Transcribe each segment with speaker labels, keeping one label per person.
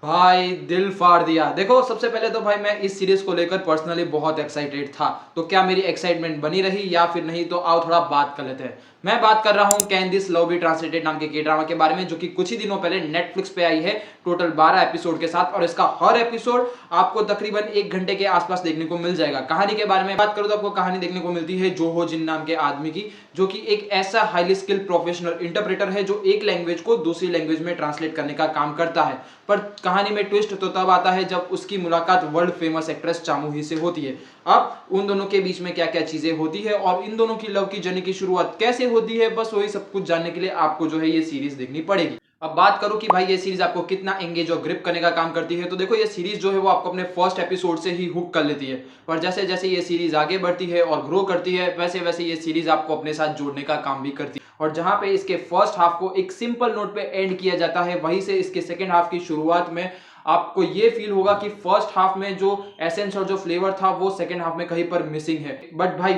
Speaker 1: भाई दिल फाड़ दिया। देखो सबसे पहले तो भाई मैं इस सीरीज को लेकर पर्सनली बहुत एक्साइटेड था। तो क्या मेरी एक्साइटमेंट बनी रही या फिर नहीं, तो आओ थोड़ा बात कर लेते हैं। मैं बात कर रहा हूं can this love be translated नाम के ड्रामा के बारे में, जो कि कुछ ही दिनों पहले नेटफ्लिक्स पे आई है टोटल 12 एपिसोड के साथ। और इसका हर एपिसोड आपको तकरीबन 1 घंटे के आसपास देखने को मिल जाएगा। कहानी के बारे में बात करूं तो आपको कहानी देखने को मिलती है जो हो जिन नाम के आदमी की, जो कि एक ऐसा हाईली स्किल्ड प्रोफेशनल इंटरप्रेटर है जो एक लैंग्वेज को दूसरी लैंग्वेज में ट्रांसलेट करने का काम करता है। पर कहानी में ट्विस्ट तो तब आता है जब उसकी मुलाकात वर्ल्ड फेमस एक्ट्रेस चामू ही से होती है। अब उन दोनों के बीच में क्या क्या चीजें होती है और इन दोनों की लव की जर्नी की शुरुआत कैसे होती है, बस वही सब कुछ जानने के लिए आपको जो है ये सीरीज देखनी पड़ेगी। अब बात करूं कि भाई ये सीरीज आपको कितना एंगेज और ग्रिप करने का काम करती है, तो देखो ये सीरीज जो है वो आपको अपने फर्स्ट एपिसोड से ही हुक कर लेती है। पर जैसे जैसे ये सीरीज आगे बढ़ती है और ग्रो करती है, वैसे वैसे ये सीरीज आपको अपने साथ जोड़ने का काम भी करती है। और जहां पे इसके फर्स्ट हाफ को एक सिंपल नोट पे एंड किया जाता है, वहीं से इसके सेकेंड हाफ की शुरुआत में आपको ये फील होगा कि फर्स्ट हाफ में जो एसेंस और जो फ्लेवर था वो सेकेंड हाफ में कहीं पर मिसिंग है। बट भाई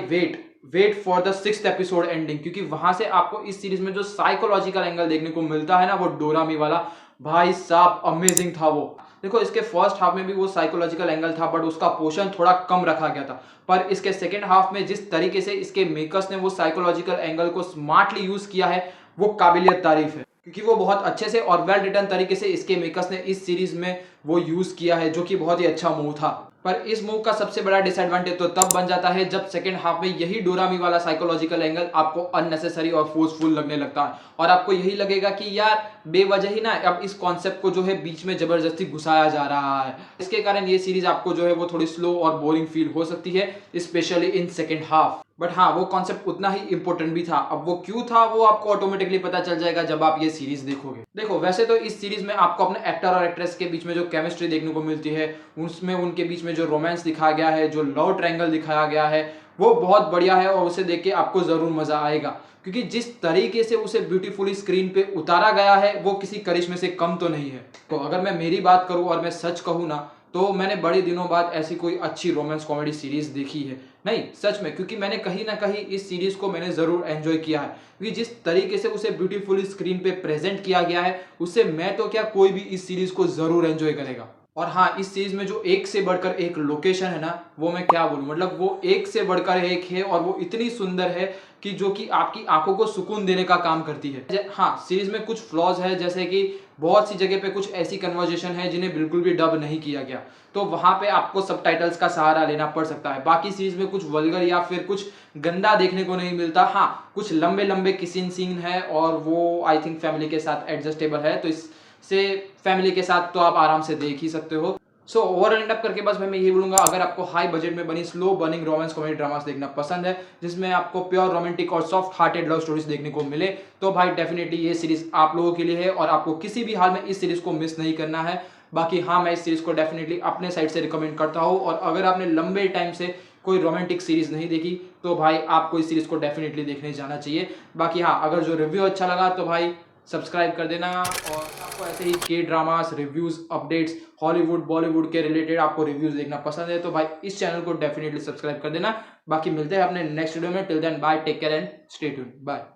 Speaker 1: wait for the 6th episode ending, क्योंकि वहां से आपको इस सीरीज में जो साइकोलॉजिकल एंगल देखने को मिलता है ना, वो डोरामी वाला, भाई साहब अमेजिंग था वो। देखो इसके फर्स्ट हाफ में भी वो साइकोलॉजिकल एंगल था, बट उसका पोर्शन थोड़ा कम रखा गया था। पर इसके सेकेंड हाफ में जिस तरीके से इसके मेकर्स ने वो साइकोलॉजिकल एंगल को स्मार्टली यूज किया है, वो काबिलियत तारीफ है। क्योंकि वो बहुत अच्छे से और वेल रिटर्न तरीके से इसके मेकर्स ने इस सीरीज में वो यूज किया है, जो कि बहुत ही अच्छा मूव था। पर इस मूव का सबसे बड़ा डिसएडवांटेज तो तब बन जाता है जब सेकंड हाफ में यही डोरामी वाला साइकोलॉजिकल एंगल आपको अननेसेसरी और फोर्सफुल लगने लगता है, और आपको यही लगेगा कि यार बेवजह ही ना अब इस कॉन्सेप्ट को जो है बीच में जबरदस्ती घुसाया जा रहा है। इसके कारण ये सीरीज आपको जो है वो थोड़ी स्लो और बोरिंग फील हो सकती है, specially in second half. But हाँ, वो कॉन्सेप्ट उतना ही इंपॉर्टेंट भी था। अब वो क्यों था वो आपको ऑटोमेटिकली पता चल जाएगा जब आप ये सीरीज देखोगे। देखो वैसे तो इस सीरीज में आपको अपने एक्टर और एक्ट्रेस के बीच में जो केमिस्ट्री देखने को मिलती है, उसमें उनके बीच में जो रोमांस दिखाया गया है, जो लव ट्रायंगल दिखाया गया है, वो बहुत बढ़िया है और उसे देख के आपको जरूर मजा आएगा। क्योंकि जिस तरीके से उसे ब्यूटीफुली स्क्रीन पे उतारा गया है वो किसी करिश्मे से कम तो नहीं है। तो अगर मैं मेरी बात करूं और मैं सच कहूं ना, तो मैंने बड़े दिनों बाद ऐसी कोई अच्छी रोमांस कॉमेडी सीरीज देखी है। नहीं सच में, क्योंकि मैंने कहीं ना कहीं इस सीरीज को मैंने जरूर एंजॉय किया है। क्योंकि जिस तरीके से उसे ब्यूटीफुली स्क्रीन पे प्रेजेंट किया गया है, उससे मैं तो क्या कोई भी इस सीरीज को जरूर एंजॉय करेगा। और हाँ, इस सीरीज में जो एक से बढ़कर एक लोकेशन है ना, वो मैं क्या बोलूं, मतलब वो एक से बढ़कर एक है और वो इतनी सुंदर है कि जो कि आपकी आंखों को सुकून देने का काम करती है। हाँ, सीरीज में कुछ फ्लॉज है, जैसे कि बहुत सी जगह पे कुछ ऐसी कन्वर्जेशन है जिन्हें बिल्कुल भी डब नहीं किया गया, तो वहां पे आपको सबटाइटल्स का सहारा लेना पड़ सकता है। बाकी सीरीज में कुछ वल्गर या फिर कुछ गंदा देखने को नहीं मिलता। हाँ, कुछ लंबे लंबे किसिंग सीन है और वो आई थिंक फैमिली के साथ एडजस्टेबल है, तो इससे फैमिली के साथ तो आप आराम से देख ही सकते हो। सो ओवरऑल एंड अप करके बस मैं यही बोलूंगा, अगर आपको हाई बजट में बनी slow burning romance comedy dramas देखना पसंद है, जिसमें आपको प्योर रोमांटिक और सॉफ्ट हार्टेड लव स्टोरीज देखने को मिले, तो भाई डेफिनेटली ये सीरीज आप लोगों के लिए है और आपको किसी भी हाल में इस सीरीज को मिस नहीं करना है। बाकी हाँ, मैं इस सीरीज को डेफिनेटली अपने साइड से रिकमेंड करता हूँ, और अगर आपने लंबे टाइम से कोई रोमांटिक सीरीज नहीं देखी तो भाई आपको इस सीरीज को डेफिनेटली देखने जाना चाहिए। बाकी हाँ, अगर जो रिव्यू अच्छा लगा तो भाई सब्सक्राइब कर देना, और आपको ऐसे ही के dramas reviews updates Hollywood Bollywood के रिलेटेड आपको रिव्यूज देखना पसंद है तो भाई इस चैनल को डेफिनेटली सब्सक्राइब कर देना। बाकी मिलते हैं अपने नेक्स्ट वीडियो में। Till then bye, take care and stay tuned, bye.